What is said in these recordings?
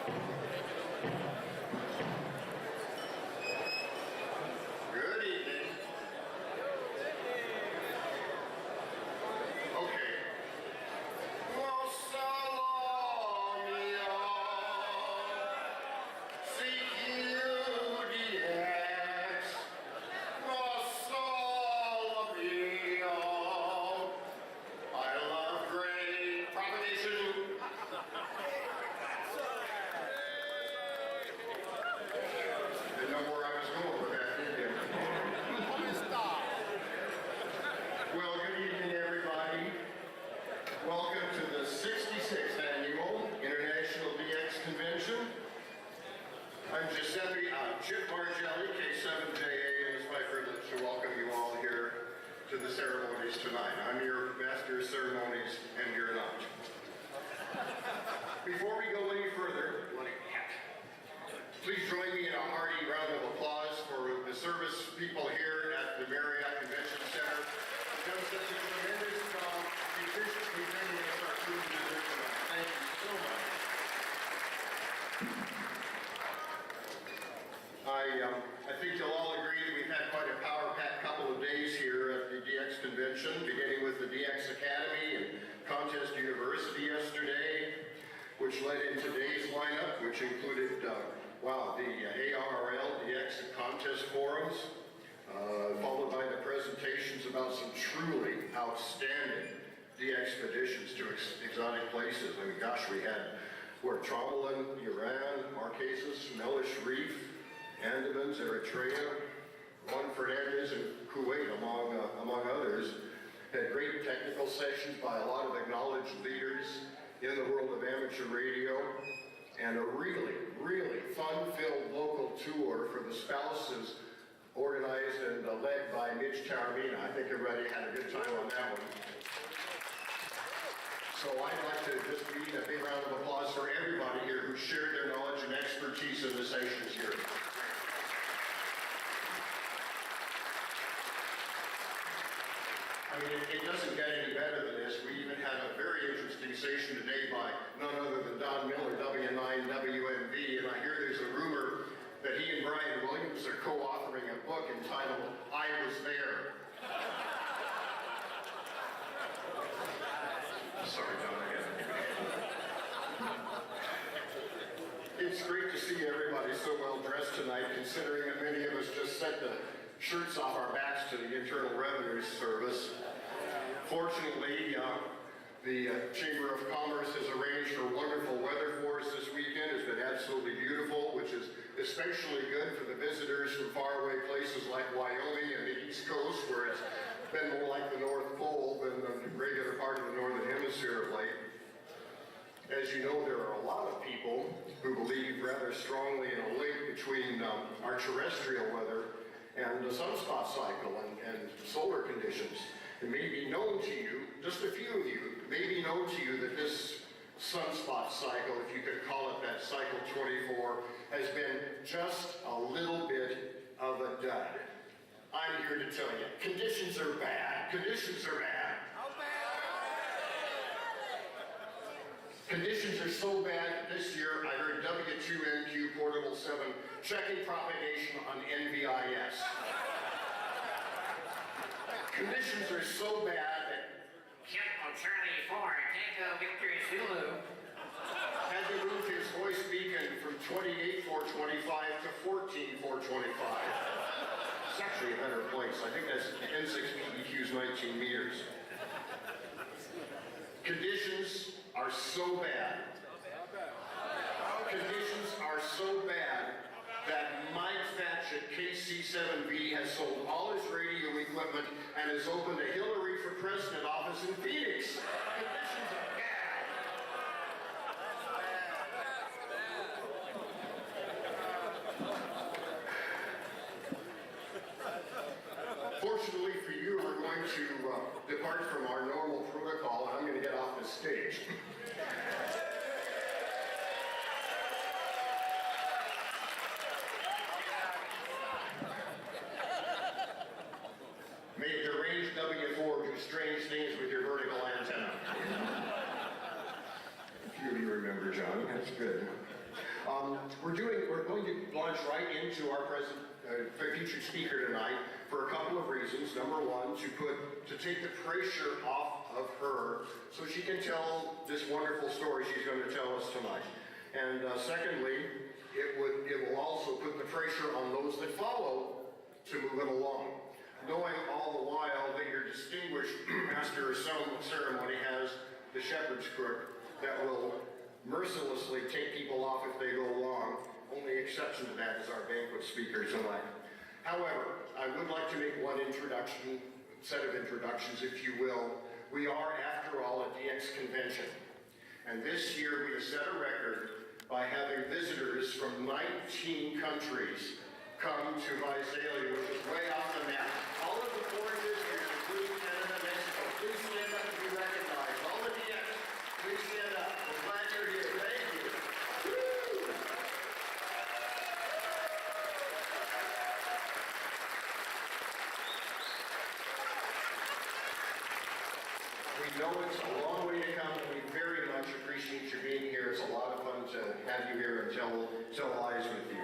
Good evening. Okay. Well, so long, y'all. CQDX. Well, so long, y'all. I love great propagation. Didn't know where I was going with that, did you? Well, good evening, everybody. Welcome to the 66th Annual International DX Convention. I'm Chip Margelli, K7JA, and it's my privilege to welcome you all here to the ceremonies tonight. I'm your Master of Ceremonies, and you're not. Before we go any further, please join me in a hearty round of applause for the service people here at the Marriott Convention Center. They've done such a tremendous job efficiently bringing us our food and dessert tonight. Thank you so much. I think you'll all agree that we've had quite a power-packed couple of days here at the DX Convention, beginning with the DX Academy and Contest University yesterday, which led in today's lineup, which included, the ARRL DX and Contest Forums, followed by the presentations about some truly outstanding DX expeditions to exotic places. I mean, gosh, we had Tramalin, Iran, Marquesas, Mellish Reef, Andamans, Eritrea, Juan Fernandez, and Kuwait, among others. Had great technical sessions by a lot of acknowledged leaders in the world of amateur radio, and a really, really fun-filled local tour for the spouses, organized and led by Mitch Taormina. I think everybody had a good time on that one. So I'd like to just give a big round of applause for everybody here who shared their knowledge and expertise in the sessions here. I mean, it doesn't get any better than this. We even had a very interesting session today by none other than Don Miller, W9WMV, and I hear there's a rumor that he and Brian Williams are co-authoring a book entitled, I Was There. Sorry, Don, It's great to see everybody so well dressed tonight, considering that many of us just sent the shirts off our backs to the Internal Revenue Service. Fortunately, the Chamber of Commerce has arranged for wonderful weather for us this weekend. It's been absolutely beautiful, which is especially good for the visitors from faraway places like Wyoming and the East Coast, where it's been more like the North Pole than the regular part of the Northern Hemisphere of late. As you know, there are a lot of people who believe rather strongly in a link between our terrestrial weather and the sunspot cycle and solar conditions. It may be known to you, just a few of you, may be known to you that this sunspot cycle, if you could call it that, cycle 24, has been just a little bit of a dud. I'm here to tell you, conditions are bad. Conditions are bad. How bad? Conditions are so bad this year, I heard W2MQ Portable 7 checking propagation on NVIS. Conditions are so bad that Kilo Charlie 4, Tango Victory Zulu. had to move his voice beacon from 28.425 to 14.425. It's actually a better place. I think that's N6 PEQ's 19 meters. Conditions are so bad. Conditions are so bad that Mike Thatch at K7JA has sold all his radio equipment and has opened a Hillary for President office in Phoenix. Conditions are bad. Fortunately for you, we're going to depart from our normal protocol, and I'm going to get off the stage. Make the range W4 do strange things with your vertical antenna. A few of you remember, John. That's good. We're going to launch right into our featured speaker tonight for a couple of reasons. Number one, to take the pressure off of her so she can tell this wonderful story she's going to tell us tonight. And secondly, it will also put the pressure on those that follow to move it along, knowing all the while that your distinguished master of ceremony has the shepherd's crook that will mercilessly take people off if they go long. Only exception to that is our banquet speaker tonight. However, I would like to make one set of introductions, if you will. We are, after all, a DX convention. And this year we have set a record by having visitors from 19 countries come to Margelli, which is way off the map. All of the foreign visitors, including Canada, Mexico, please stand up and be recognized. All the DX, please stand up. We're glad you're here. Thank you. Woo! We know it's a long way to come, and we very much appreciate you being here. It's a lot of fun to have you here and tell lies with you.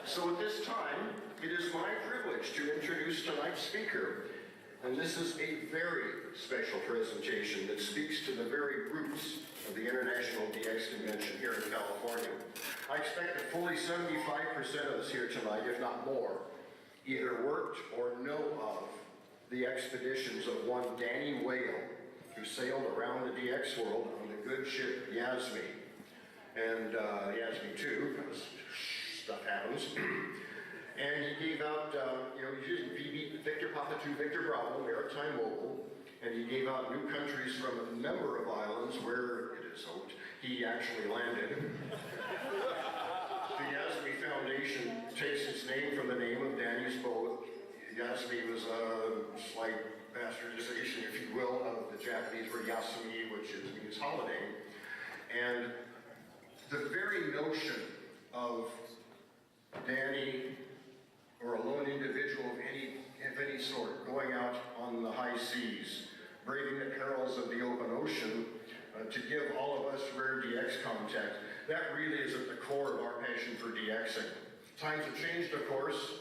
So at this time, it is my privilege to introduce tonight's speaker. And this is a very special presentation that speaks to the very roots of the International DX Convention here in California. I expect that fully 75% of us here tonight, if not more, either worked or know of the expeditions of one Danny Whale, who sailed around the DX world on the good ship Yasmin. And Yasmin 2, because stuff happens. And he gave out, VB, Victor Papa 2, Victor Bravo, Maritime Mobile, and he gave out new countries from a number of islands where, it is hoped, he actually landed. The Yasmin Foundation takes its name from the name of Danny's boat. Yasmin was a slight bastardization, if you will, of the Japanese word Yasumi, which means holiday. And the very notion of Danny, or a lone individual of any sort, going out on the high seas, braving the perils of the open ocean, to give all of us rare DX contact, that really is at the core of our passion for DXing. Times have changed, of course,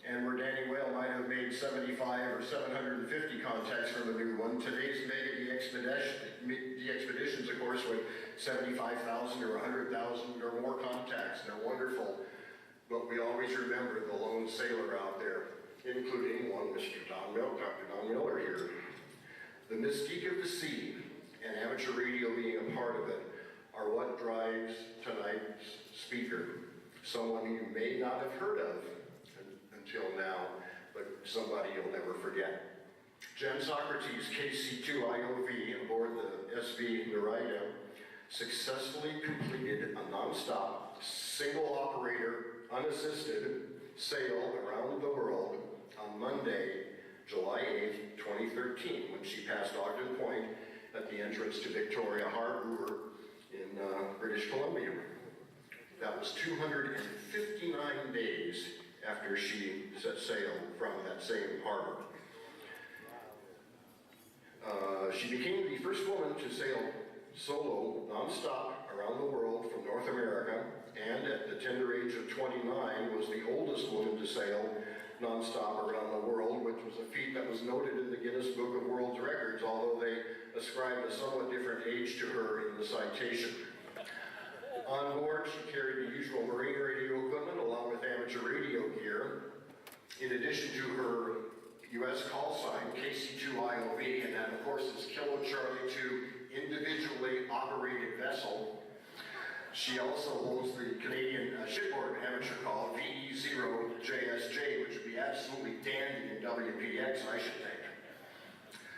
and where Danny Whale might have made 75 or 750 contacts from a new one, today's mega DXpeditions, of course, with 75,000 or 100,000 or more contacts. They're wonderful. But we always remember the lone sailor out there, including one Mr. Dr. Don Miller here. The mystique of the sea and amateur radio being a part of it are what drives tonight's speaker. Someone you may not have heard of until now, but somebody you'll never forget. Jen Socrates, KC2IOV aboard the SV Narita, successfully completed a non-stop, single-operator, unassisted sail around the world on Monday, July 8th, 2013, when she passed Ogden Point at the entrance to Victoria Harbour in British Columbia. That was 259 days after she set sail from that same harbor. She became the first woman to sail solo, non-stop, around the world from North America, and at the tender age of 29 was the oldest woman to sail non-stop around the world, which was a feat that was noted in the Guinness Book of World Records, although they ascribed a somewhat different age to her in the citation. On board, she carried the usual marine radio equipment along with amateur radio gear. In addition to her U.S. call sign, KC2IOV, and that of course is Kilo Charlie 2 individually operated vessel. She also holds the Canadian shipboard amateur call VE0JSJ, which would be absolutely dandy in WPX, I should think.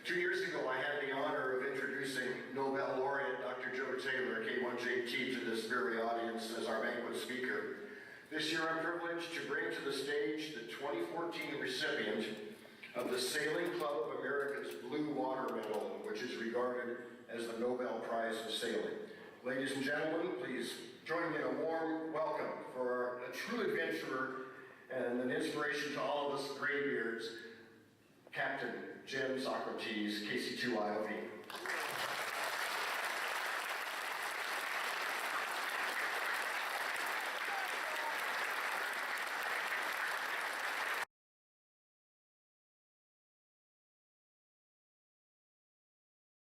2 years ago, I had the honor of introducing Nobel laureate Dr. Joe Taylor, K7JA, to this very audience as our banquet speaker. This year, I'm privileged to bring to the stage the 2014 recipient of the Sailing Club of America's Blue Water Medal, which is regarded as the Nobel Prize of Sailing. Ladies and gentlemen, please join me in a warm welcome for a true adventurer and an inspiration to all of us graybeards, Captain Jen Socrates, KC2IOV.